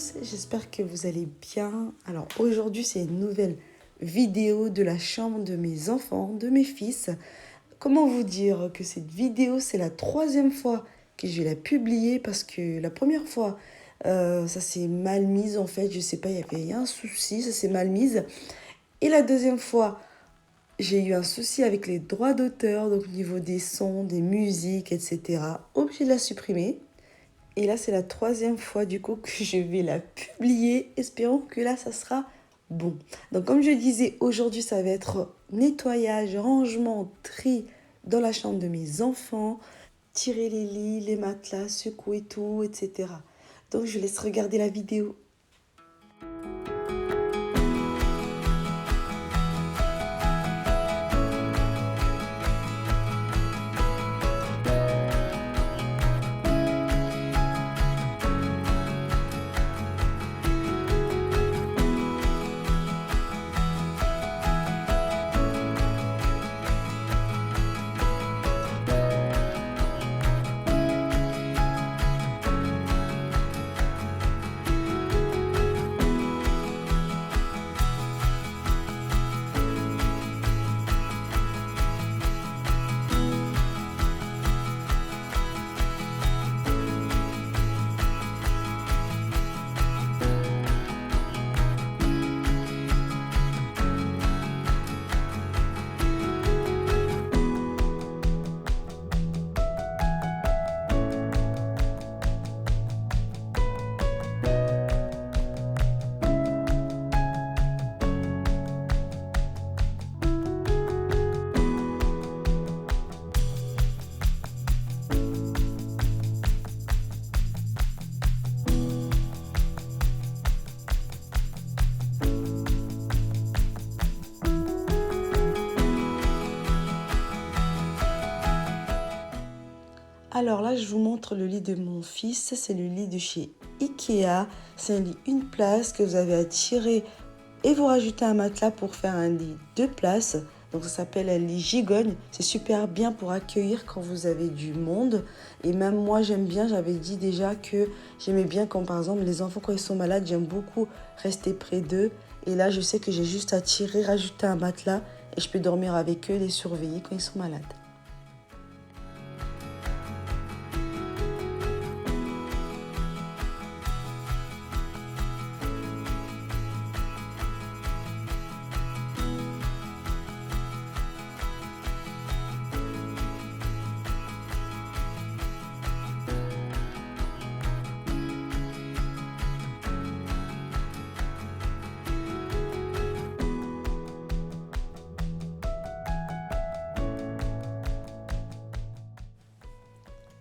tous, j'espère que vous allez bien. Alors aujourd'hui c'est une nouvelle vidéo de la chambre de mes enfants, de mes fils. Comment vous dire que cette vidéo c'est la troisième fois que je vais la publier parce que la première fois ça s'est mal mise en fait, je sais pas, il y avait un souci, ça s'est mal mise. Et la deuxième fois j'ai eu un souci avec les droits d'auteur, donc au niveau des sons, des musiques, etc. Obligé de la supprimer. Et là, c'est la troisième fois du coup que je vais la publier. Espérons que là, ça sera bon. Donc, comme je disais, aujourd'hui, ça va être nettoyage, rangement, tri dans la chambre de mes enfants, tirer les lits, les matelas, secouer tout, etc. Donc, je laisse regarder la vidéo. Alors là, je vous montre le lit de mon fils. C'est le lit de chez Ikea. C'est un lit une place que vous avez à tirer et vous rajoutez un matelas pour faire un lit deux places. Donc ça s'appelle un lit gigogne. C'est super bien pour accueillir quand vous avez du monde. Et même moi, j'aime bien. J'avais dit déjà que j'aimais bien quand par exemple les enfants quand ils sont malades, j'aime beaucoup rester près d'eux. Et là, je sais que j'ai juste à tirer, rajouter un matelas et je peux dormir avec eux, les surveiller quand ils sont malades.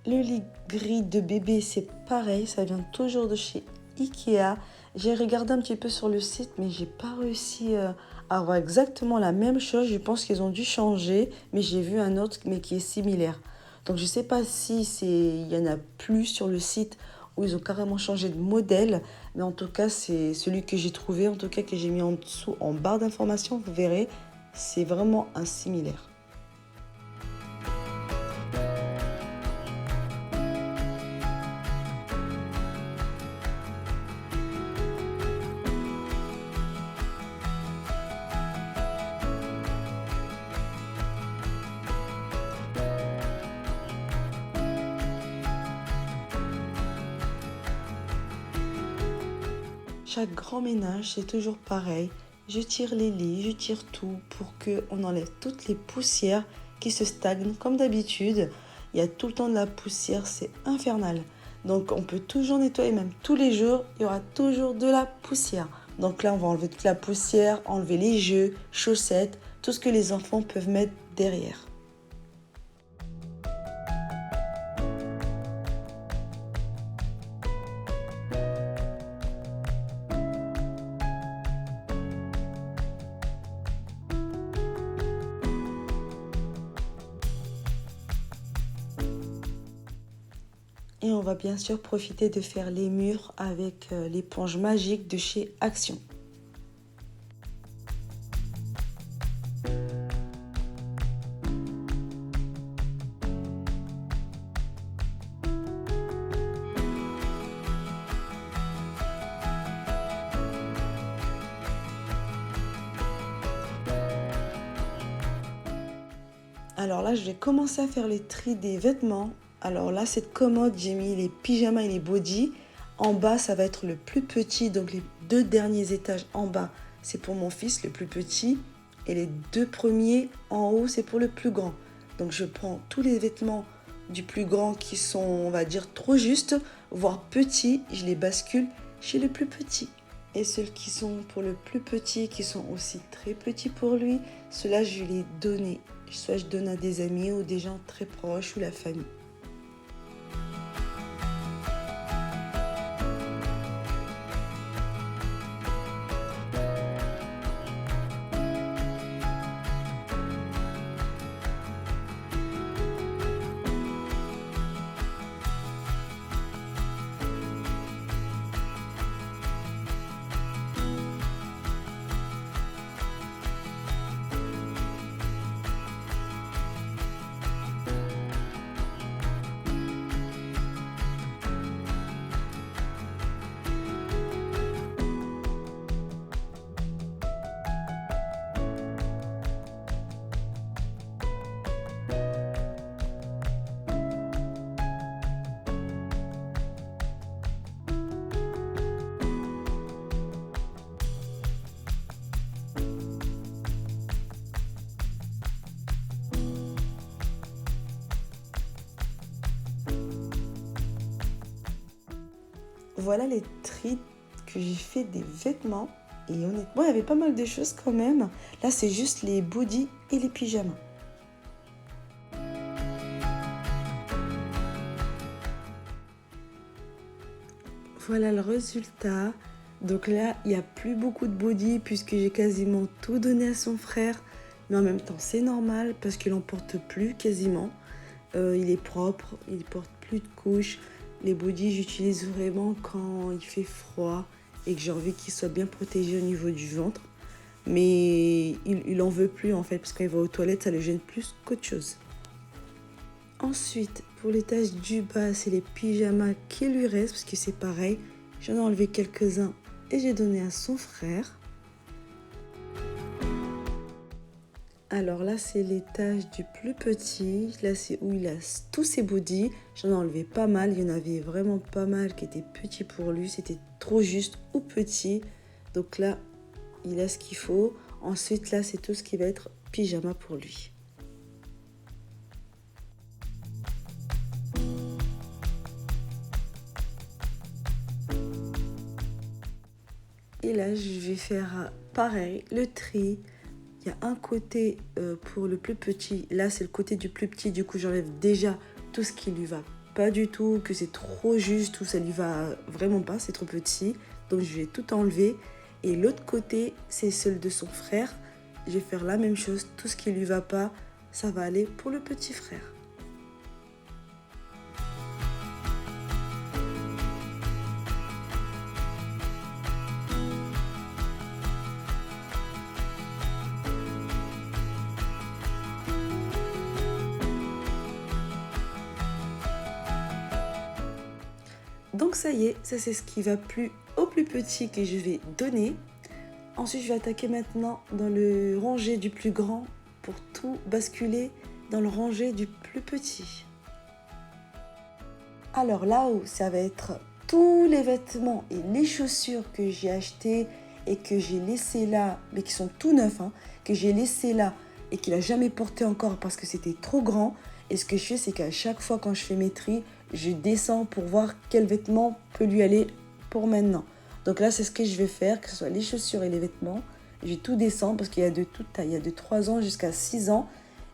Le lit gris de bébé, c'est pareil, ça vient toujours de chez Ikea. J'ai regardé un petit peu sur le site, mais j'ai pas réussi à avoir exactement la même chose. Je pense qu'ils ont dû changer, mais j'ai vu un autre, mais qui est similaire. Donc je sais pas si il y en a plus sur le site où ils ont carrément changé de modèle, mais en tout cas c'est celui que j'ai trouvé, en tout cas que j'ai mis en dessous en barre d'informations, vous verrez, c'est vraiment un similaire. Chaque grand ménage, c'est toujours pareil. Je tire les lits, je tire tout pour qu'on enlève toutes les poussières qui se stagnent. Comme d'habitude, il y a tout le temps de la poussière, c'est infernal. Donc on peut toujours nettoyer, même tous les jours, il y aura toujours de la poussière. Donc là, on va enlever toute la poussière, enlever les jeux, chaussettes, tout ce que les enfants peuvent mettre derrière. Et on va bien sûr profiter de faire les murs avec l'éponge magique de chez Action. Alors là, je vais commencer à faire le tri des vêtements. Alors là, cette commode, j'ai mis les pyjamas et les bodys. En bas, ça va être le plus petit. Donc les 2 derniers étages en bas, c'est pour mon fils, le plus petit. Et les 2 premiers en haut, c'est pour le plus grand. Donc je prends tous les vêtements du plus grand qui sont, on va dire, trop justes, voire petits. Je les bascule chez le plus petit. Et ceux qui sont pour le plus petit, qui sont aussi très petits pour lui, ceux-là, je vais les donner. Soit je donne à des amis ou des gens très proches ou la famille. Voilà les tris que j'ai fait des vêtements. Et honnêtement, il y avait pas mal de choses quand même. Là, c'est juste les bodys et les pyjamas. Voilà le résultat. Donc là, il n'y a plus beaucoup de body puisque j'ai quasiment tout donné à son frère. Mais en même temps, c'est normal parce qu'il n'en porte plus quasiment. Il est propre, il ne porte plus de couches. Les bodys, j'utilise vraiment quand il fait froid et que j'ai envie qu'il soit bien protégé au niveau du ventre. Mais il en veut plus en fait parce qu'il va aux toilettes, ça le gêne plus qu'autre chose. Ensuite, pour les taches du bas, c'est les pyjamas qui lui restent parce que c'est pareil. J'en ai enlevé quelques-uns et j'ai donné à son frère. Alors là, c'est les taches du plus petit. Là, c'est où il a tous ses bodys. J'en ai enlevé pas mal. Il y en avait vraiment pas mal qui étaient petits pour lui. C'était trop juste ou petit. Donc là, il a ce qu'il faut. Ensuite, là, c'est tout ce qui va être pyjama pour lui. Et là, je vais faire pareil, le tri. Il y a un côté pour le plus petit. Là, c'est le côté du plus petit. Du coup, j'enlève déjà tout ce qui lui va pas du tout, que c'est trop juste ou ça lui va vraiment pas, c'est trop petit. Donc, je vais tout enlever. Et l'autre côté, c'est celle de son frère. Je vais faire la même chose. Tout ce qui lui va pas, ça va aller pour le petit frère. Donc ça y est, ça c'est ce qui va plus au plus petit que je vais donner. Ensuite, je vais attaquer maintenant dans le rangé du plus grand pour tout basculer dans le rangé du plus petit. Alors là-haut, ça va être tous les vêtements et les chaussures que j'ai achetés et que j'ai laissés là, mais qui sont tout neufs, que j'ai laissés là et qu'il n'a jamais porté encore parce que c'était trop grand. Et ce que je fais, c'est qu'à chaque fois quand je fais mes tris, je descends pour voir quel vêtement peut lui aller pour maintenant. Donc là, c'est ce que je vais faire, que ce soit les chaussures et les vêtements. Je vais tout descendre parce qu'il y a de toute taille. Il y a de 3 ans jusqu'à 6 ans.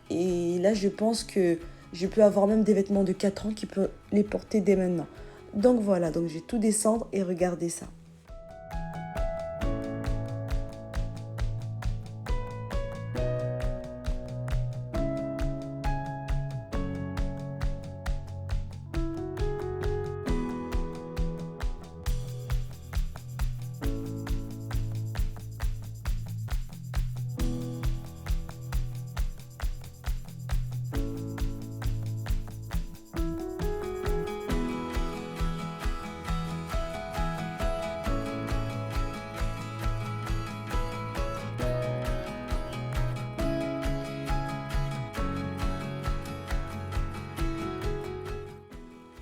Et là, je pense que je peux avoir même des vêtements de 4 ans qui peuvent les porter dès maintenant. Donc voilà, donc je vais tout descendre et regarder ça.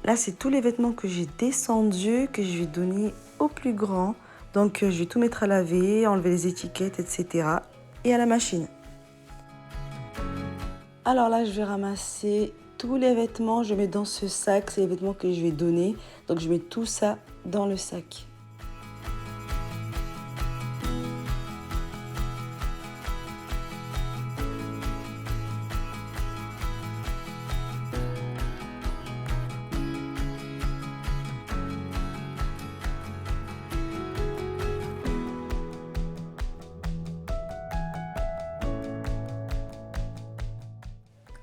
Là, c'est tous les vêtements que j'ai descendus, que je vais donner au plus grand. Donc, je vais tout mettre à laver, enlever les étiquettes, etc. et à la machine. Alors là, je vais ramasser tous les vêtements, je mets dans ce sac, c'est les vêtements que je vais donner. Donc, je mets tout ça dans le sac.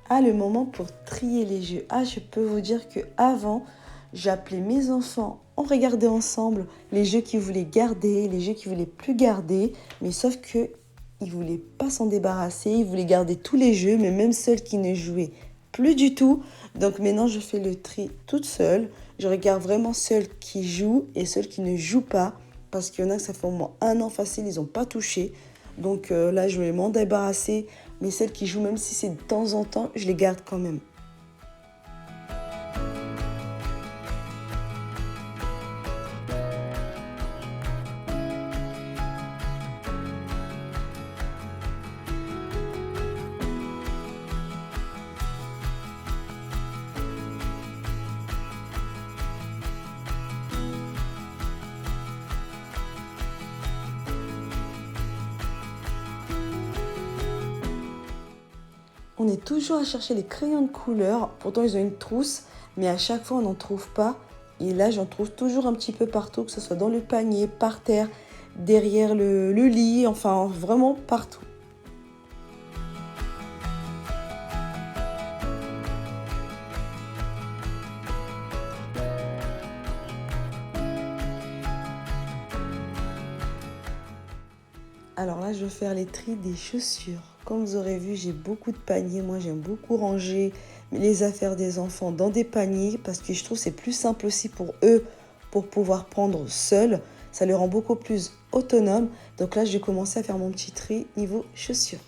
Ah, le moment pour trier les jeux. Ah, je peux vous dire que avant, j'appelais mes enfants, on regardait ensemble les jeux qu'ils voulaient garder, les jeux qu'ils voulaient plus garder, mais sauf que ils voulaient pas s'en débarrasser, ils voulaient garder tous les jeux, mais même ceux qui ne jouaient plus du tout. Donc maintenant, je fais le tri toute seule. Je regarde vraiment ceux qui jouent et ceux qui ne jouent pas, parce qu'il y en a que ça fait au moins 1 an facile, ils n'ont pas touché. Donc là, je vais m'en débarrasser. Mais celles qui jouent, même si c'est de temps en temps, je les garde quand même. On est toujours à chercher les crayons de couleur. Pourtant, ils ont une trousse, mais à chaque fois, on n'en trouve pas. Et là, j'en trouve toujours un petit peu partout, que ce soit dans le panier, par terre, derrière le lit, enfin, vraiment partout. Alors là, je vais faire les tris des chaussures. Comme vous aurez vu, j'ai beaucoup de paniers. Moi, j'aime beaucoup ranger les affaires des enfants dans des paniers parce que je trouve que c'est plus simple aussi pour eux pour pouvoir prendre seuls. Ça les rend beaucoup plus autonomes. Donc là, je vais commencer à faire mon petit tri niveau chaussures.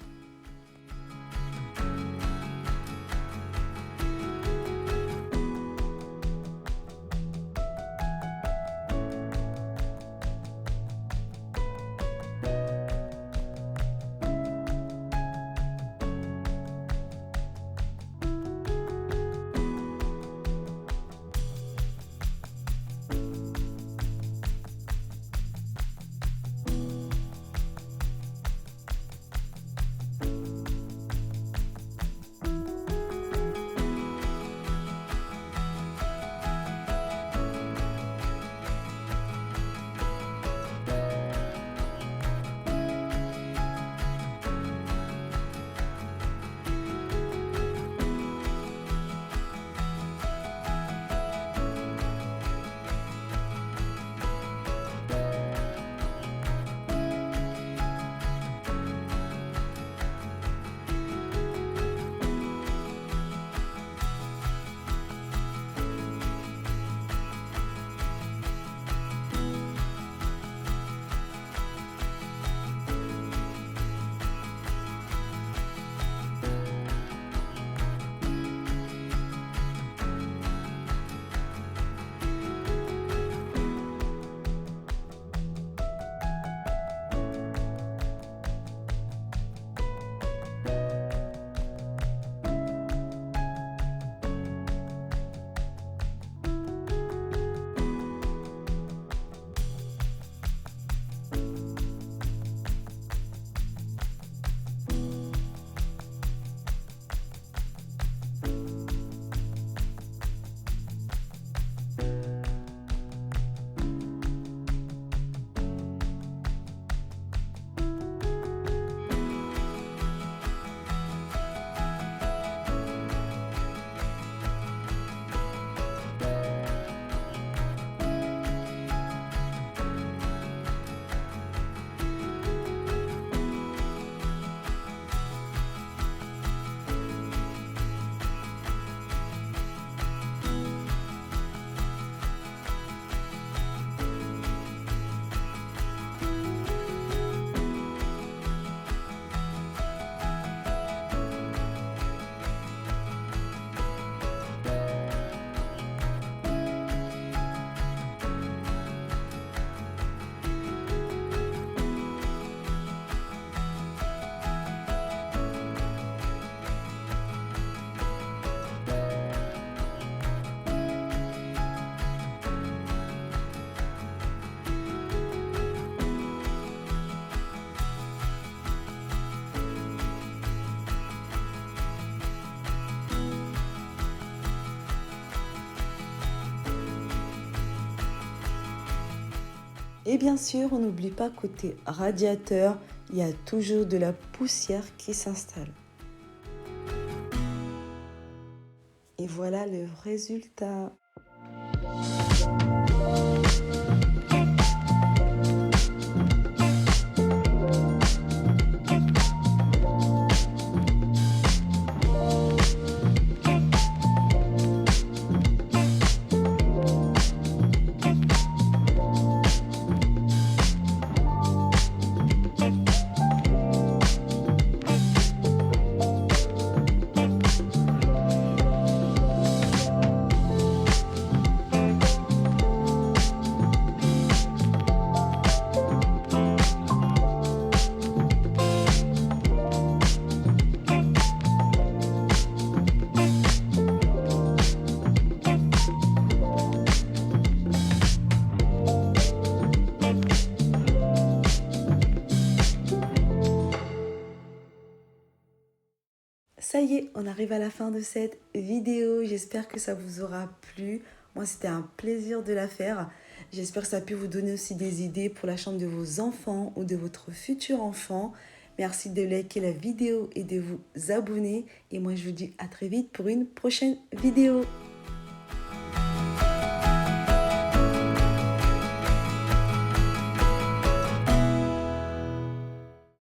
Et bien sûr, on n'oublie pas côté radiateur, il y a toujours de la poussière qui s'installe. Et voilà le résultat. Ça y est, on arrive à la fin de cette vidéo. J'espère que ça vous aura plu. Moi, c'était un plaisir de la faire. J'espère que ça a pu vous donner aussi des idées pour la chambre de vos enfants ou de votre futur enfant. Merci de liker la vidéo et de vous abonner. Et moi, je vous dis à très vite pour une prochaine vidéo.